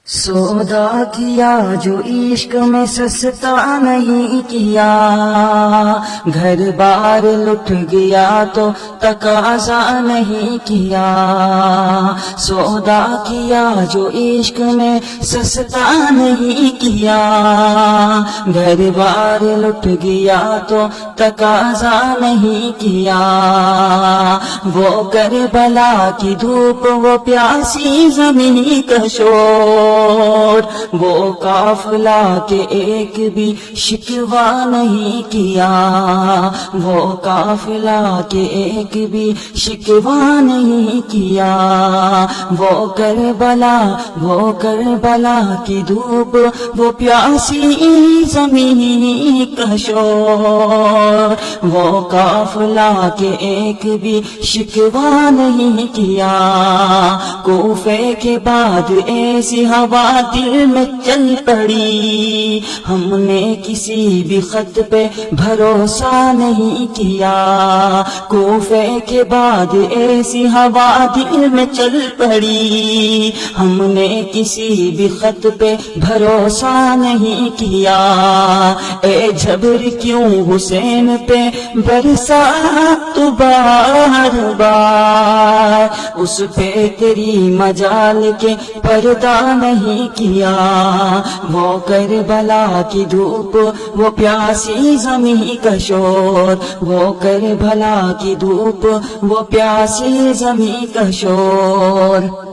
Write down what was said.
سودا کیا جو عشق میں سستا نہیں کیا، گھر بار لٹ گیا تو تقاضا نہیں کیا۔ سودا کیا جو عشق میں سستا نہیں کیا، گھر بار لٹ گیا تو تقاضا نہیں کیا۔ وہ کربلا کی دھوپ، وہ پیاسی زمین کا شور، وہ قافلہ کے ایک بھی شکوہ نہیں کیا، وہ قافلہ کے ایک بھی شکوہ نہیں کیا۔ وہ کربلا کی دھوپ، وہ پیاسی زمین کا شور، وہ قافلہ کے ایک بھی شکوہ نہیں کیا۔ کوفے کے بعد ایسی ہوا دل میں چل پڑی، ہم نے کسی بھی خط پہ بھروسہ نہیں کیا۔ کوفے کے بعد ایسی ہوا دل میں چل پڑی، ہم نے کسی بھی خط پہ بھروسہ نہیں کیا۔ اے جبر کیوں حسین پہ برسا تو بار بار، اس پہ تیری مجال کے پردہ نہیں کیا۔ وہ کربلا کی دھوپ، وہ پیاسی زمین کا شور، وہ کربلا کی دھوپ، وہ پیاسی زمین کا شور۔